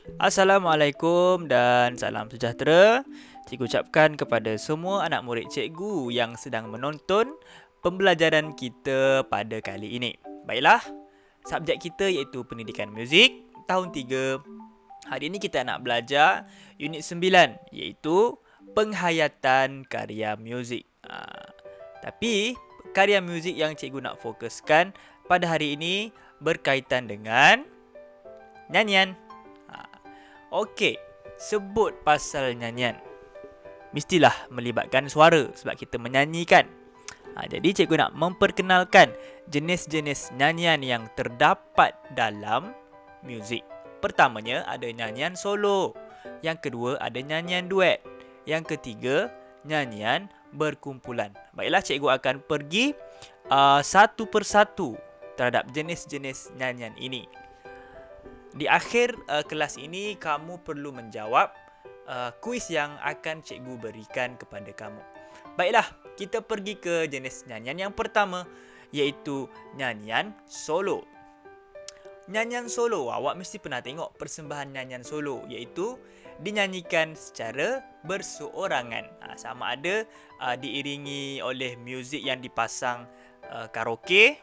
Assalamualaikum dan salam sejahtera. Cikgu ucapkan kepada semua anak murid cikgu yang sedang menonton pembelajaran kita pada kali ini. Baiklah, subjek kita iaitu pendidikan muzik tahun 3. Hari ini kita nak belajar unit 9 iaitu penghayatan karya muzik. Tapi karya muzik yang cikgu nak fokuskan pada hari ini berkaitan dengan nyanyian. Okey, sebut pasal nyanyian. Mestilah melibatkan suara sebab kita menyanyikan. Jadi cikgu nak memperkenalkan jenis-jenis nyanyian yang terdapat dalam muzik. Pertamanya ada nyanyian solo. Yang kedua ada nyanyian duet. Yang ketiga nyanyian berkumpulan. Baiklah, cikgu akan pergi satu persatu terhadap jenis-jenis nyanyian ini. Di akhir kelas ini, kamu perlu menjawab kuis yang akan cikgu berikan kepada kamu. Baiklah, kita pergi ke jenis nyanyian yang pertama, iaitu nyanyian solo. Nyanyian solo, awak mesti pernah tengok persembahan nyanyian solo, iaitu dinyanyikan secara berseorangan. Sama ada diiringi oleh muzik yang dipasang karaoke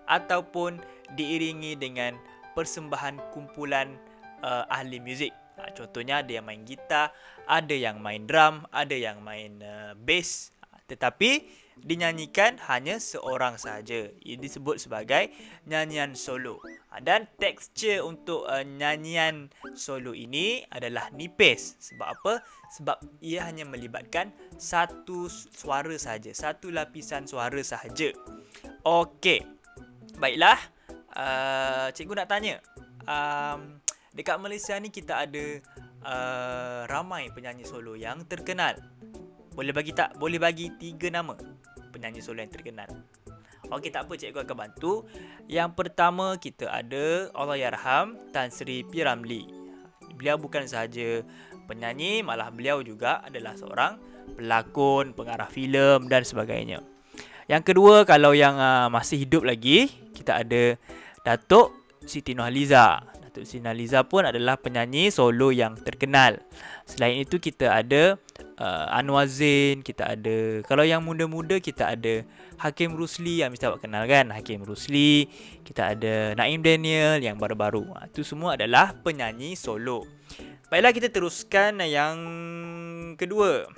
ataupun diiringi dengan persembahan kumpulan ahli muzik. Contohnya ada yang main gitar, ada yang main drum, ada yang main bass. Tetapi dinyanyikan hanya seorang sahaja. Ia disebut sebagai nyanyian solo. Dan tekstur untuk nyanyian solo ini adalah nipis. Sebab apa? Sebab ia hanya melibatkan satu suara sahaja, satu lapisan suara sahaja. Okey. Baiklah. Cikgu nak tanya, dekat Malaysia ni kita ada ramai penyanyi solo yang terkenal. Boleh bagi tak? Boleh bagi 3 nama penyanyi solo yang terkenal. Okey, tak apa, cikgu akan bantu. Yang pertama kita ada Allahyarham Tan Sri P. Ramlee. Beliau bukan sahaja penyanyi, malah beliau juga adalah seorang pelakon, pengarah filem dan sebagainya. Yang kedua, kalau yang masih hidup lagi, kita ada Datuk Siti Nurhaliza. Datuk Siti Nurhaliza pun adalah penyanyi solo yang terkenal. Selain itu kita ada Anwar Zain, kita ada, kalau yang muda-muda kita ada Hakim Rusli yang mesti awak kenal kan, Hakim Rusli. Kita ada Naim Daniel yang baru-baru. Itu semua adalah penyanyi solo. Baiklah, kita teruskan yang kedua,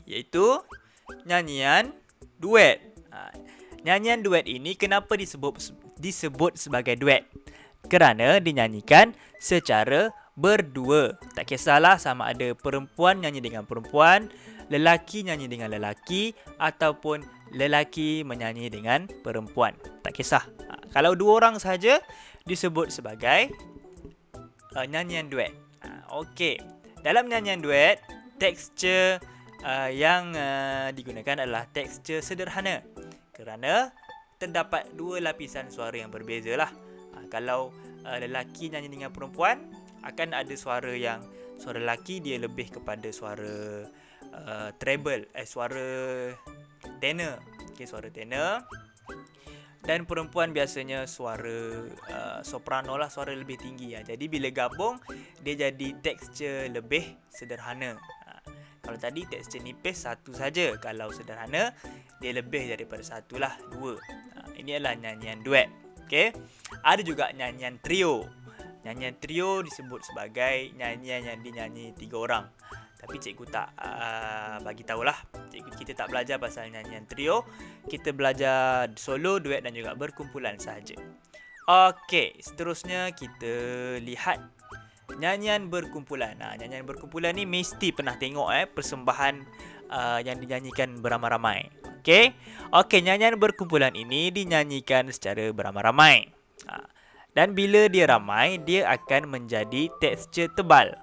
iaitu nyanyian duet. Nyanyian duet ini kenapa disebut sebagai duet? Kerana dinyanyikan secara berdua. Tak kisahlah sama ada perempuan nyanyi dengan perempuan, lelaki nyanyi dengan lelaki, ataupun lelaki menyanyi dengan perempuan. Tak kisah. Kalau dua orang sahaja disebut sebagai nyanyian duet. Okey. Dalam nyanyian duet, tekstur yang digunakan adalah tekstur sederhana. Kerana terdapat dua lapisan suara yang berbeza lah. Kalau lelaki nyanyi dengan perempuan, akan ada suara lelaki dia lebih kepada suara treble, suara tenor. Okay, suara tenor. Dan perempuan biasanya suara soprano lah, suara lebih tinggi. Jadi bila gabung, dia jadi tekstur lebih sederhana. Kalau tadi tekstur nipis satu saja, kalau sederhana dia lebih daripada satu lah, dua. Ini adalah nyanyian duet. Okey. Ada juga nyanyian trio. Nyanyian trio disebut sebagai nyanyian yang dinyanyi 3 orang. Tapi cikgu tak bagi tahulah. Kita tak belajar pasal nyanyian trio. Kita belajar solo, duet dan juga berkumpulan sahaja. Okey, seterusnya kita lihat nyanyian berkumpulan. Nyanyian berkumpulan ni mesti pernah tengok persembahan yang dinyanyikan beramai-ramai. Okey, nyanyian berkumpulan ini dinyanyikan secara beramai-ramai. Dan bila dia ramai, dia akan menjadi tekstur tebal.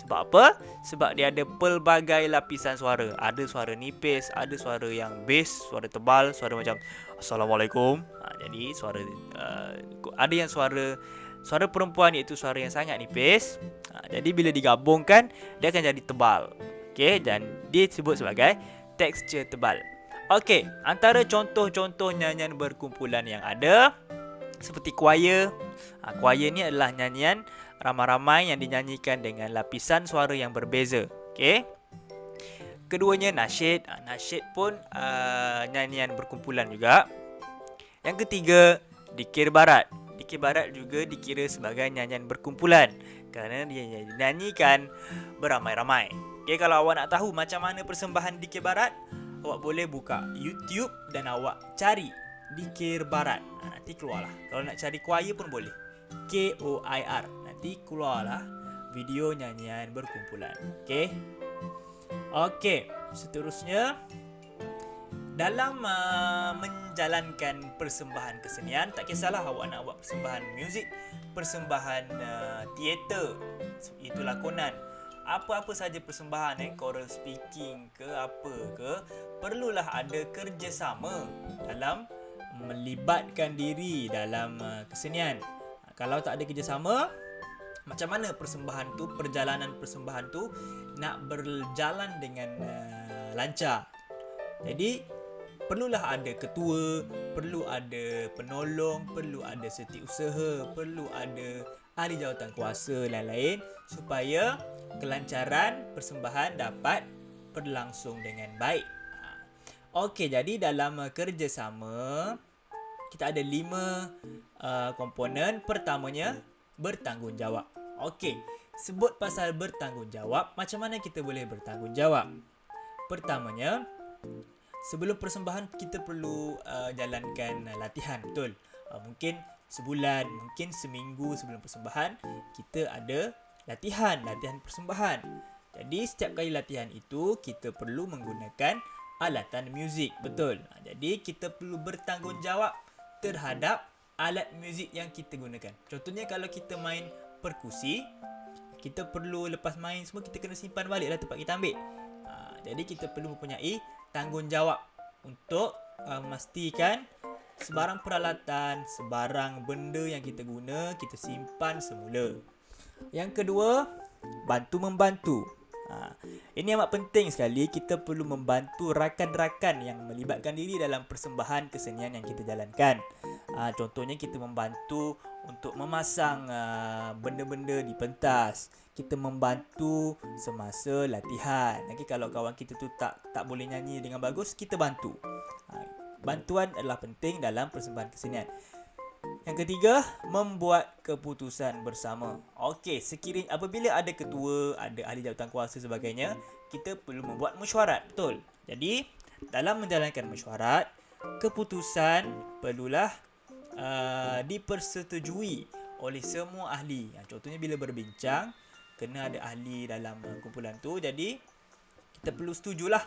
Sebab apa? Sebab dia ada pelbagai lapisan suara. Ada suara nipis, ada suara yang bass, suara tebal, suara macam Assalamualaikum. Jadi suara ada yang suara perempuan, iaitu suara yang sangat nipis. Jadi bila digabungkan, dia akan jadi tebal. Okey, dan dia disebut sebagai tekstur tebal. Okey, antara contoh-contoh nyanyian berkumpulan yang ada seperti choir. Choir ni adalah nyanyian ramai-ramai yang dinyanyikan dengan lapisan suara yang berbeza. Okey. Keduanya nasyid. Nasyid pun nyanyian berkumpulan juga. Yang ketiga, dikir barat. Dikir barat juga dikira sebagai nyanyian berkumpulan kerana dia dinyanyikan beramai-ramai. Okay, kalau awak nak tahu macam mana persembahan dikir barat, awak boleh buka YouTube dan awak cari dikir barat. Nanti keluarlah. Kalau nak cari choir pun boleh. KOIR. Nanti keluarlah video nyanyian berkumpulan. Okey, seterusnya dalam menjalankan persembahan kesenian, tak kisahlah awak nak buat persembahan muzik, persembahan teater, itu lakonan, apa-apa saja persembahan, choral speaking ke apa ke, perlulah ada kerjasama dalam melibatkan diri dalam kesenian. Kalau tak ada kerjasama, macam mana persembahan tu, perjalanan persembahan tu nak berjalan dengan lancar. Jadi perlulah ada ketua, perlu ada penolong, perlu ada setiausaha, perlu ada ahli jawatan kuasa lain-lain supaya kelancaran persembahan dapat berlangsung dengan baik. Okey, jadi dalam kerjasama kita ada 5 komponen. Pertamanya, bertanggungjawab. Okey, sebut pasal bertanggungjawab, macam mana kita boleh bertanggungjawab? Pertamanya, sebelum persembahan kita perlu jalankan latihan, betul? Mungkin sebulan, mungkin seminggu sebelum persembahan kita ada latihan persembahan. Jadi setiap kali latihan itu kita perlu menggunakan alatan muzik, betul? Jadi kita perlu bertanggungjawab terhadap alat muzik yang kita gunakan. Contohnya kalau kita main perkusi, kita perlu lepas main semua kita kena simpan baliklah tempat kita ambil. Jadi kita perlu mempunyai tanggungjawab untuk memastikan sebarang peralatan, sebarang benda yang kita guna, kita simpan semula. Yang kedua, bantu-membantu. Ini amat penting sekali. Kita perlu membantu rakan-rakan yang melibatkan diri dalam persembahan kesenian yang kita jalankan. Contohnya kita membantu untuk memasang benda-benda di pentas. Kita membantu semasa latihan. Nanti kalau kawan kita tu tak boleh nyanyi dengan bagus, kita bantu. Bantuan adalah penting dalam persembahan kesenian. Yang ketiga, membuat keputusan bersama. Okey, sekiranya apabila ada ketua, ada ahli jawatan kuasa sebagainya, kita perlu membuat mesyuarat, betul? Jadi, dalam menjalankan mesyuarat, keputusan perlulah dipersetujui oleh semua ahli. Contohnya bila berbincang, kena ada ahli dalam kumpulan tu. Jadi, kita perlu setujulah.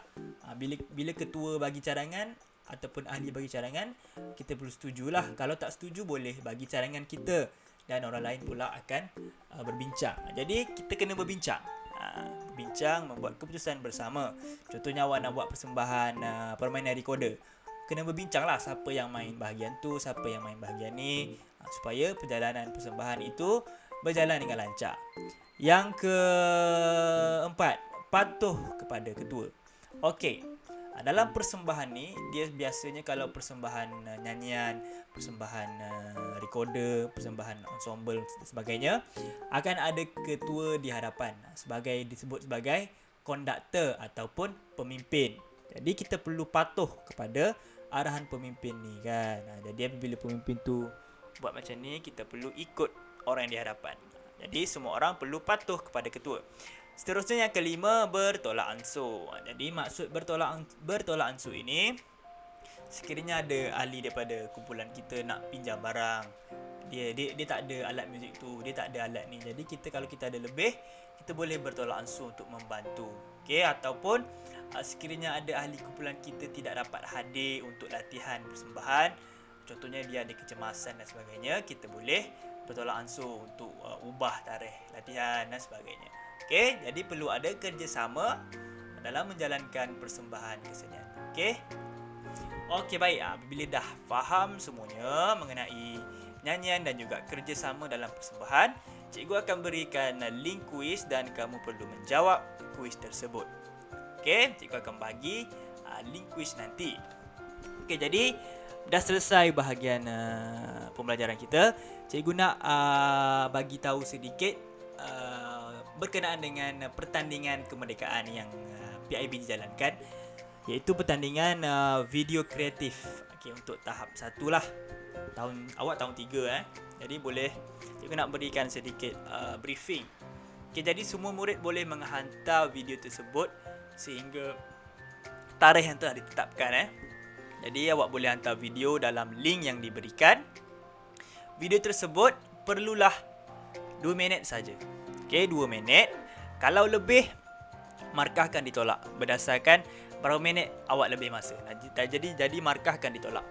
Bila ketua bagi cadangan ataupun ahli bagi cadangan, kita perlu setujulah. Kalau tak setuju, boleh bagi cadangan kita dan orang lain pula akan berbincang. Jadi kita kena berbincang, bincang, membuat keputusan bersama. Contohnya awak nak buat persembahan permainan recorder, kena berbincanglah siapa yang main bahagian tu, siapa yang main bahagian ni, supaya perjalanan persembahan itu berjalan dengan lancar. Yang keempat, patuh kepada ketua. Okey, dalam persembahan ni, dia biasanya kalau persembahan nyanyian, persembahan recorder, persembahan ensemble dan sebagainya, akan ada ketua di hadapan, disebut sebagai konduktor ataupun pemimpin. Jadi kita perlu patuh kepada arahan pemimpin ni kan. Jadi apabila pemimpin tu buat macam ni, kita perlu ikut orang yang di hadapan. Jadi semua orang perlu patuh kepada ketua. Seterusnya yang kelima, bertolak ansur. Jadi maksud bertolak ansur ini, sekiranya ada ahli daripada kumpulan kita nak pinjam barang, dia tak ada alat muzik tu, dia tak ada alat ni. Jadi kalau kita ada lebih, kita boleh bertolak ansur untuk membantu. Okey, ataupun sekiranya ada ahli kumpulan kita tidak dapat hadir untuk latihan persembahan, contohnya dia ada kecemasan dan sebagainya, kita boleh bertolak ansur untuk ubah tarikh latihan dan sebagainya. Okey, jadi perlu ada kerjasama dalam menjalankan persembahan kesenian. Okey, baik. Bila dah faham semuanya mengenai nyanyian dan juga kerjasama dalam persembahan, cikgu akan berikan link kuis dan kamu perlu menjawab kuis tersebut. Okey, cikgu akan bagi link kuis nanti. Okey, jadi dah selesai bahagian pembelajaran kita. Cikgu nak bagi tahu sedikit berkenaan dengan pertandingan kemerdekaan yang PIB dijalankan, iaitu pertandingan video kreatif. Okey, untuk tahap 1 lah. Awak tahun 3 Jadi boleh cikgu nak berikan sedikit briefing. Okey, jadi semua murid boleh menghantar video tersebut sehingga tarikh yang telah ditetapkan. Jadi awak boleh hantar video dalam link yang diberikan. Video tersebut perlulah 2 minit saja. Okey, 2 minit. Kalau lebih, markah akan ditolak berdasarkan berapa minit awak lebih masa. Jadi markah akan ditolak.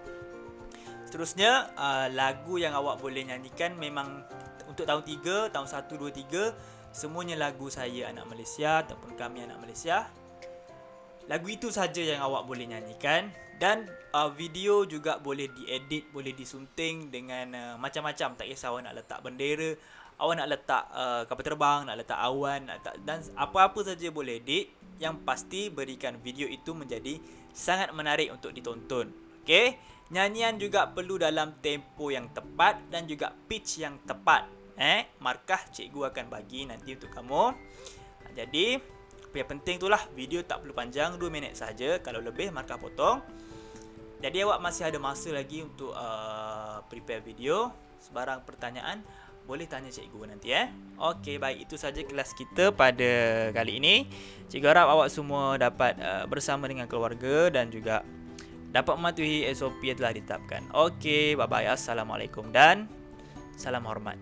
Seterusnya, lagu yang awak boleh nyanyikan memang untuk tahun 3, tahun 1, 2, 3, semuanya lagu Saya Anak Malaysia ataupun Kami Anak Malaysia. Lagu itu saja yang awak boleh nyanyikan. Dan video juga boleh diedit, boleh disunting dengan macam-macam. Tak kisah awak nak letak bendera, awak nak letak kapal terbang, nak letak awan, nak letak, dan apa-apa saja boleh edit. Yang pasti berikan video itu menjadi sangat menarik untuk ditonton. Okey, nyanyian juga perlu dalam tempo yang tepat dan juga pitch yang tepat. Markah cikgu akan bagi nanti untuk kamu. Jadi yang penting itulah, video tak perlu panjang, 2 minit saja. Kalau lebih, markah potong. Jadi awak masih ada masa lagi untuk prepare video. Sebarang pertanyaan boleh tanya cikgu nanti. Okey, baik, itu saja kelas kita pada kali ini. Cikgu harap awak semua dapat bersama dengan keluarga dan juga dapat mematuhi SOP yang telah ditetapkan. Okey, bye-bye. Assalamualaikum dan salam hormat.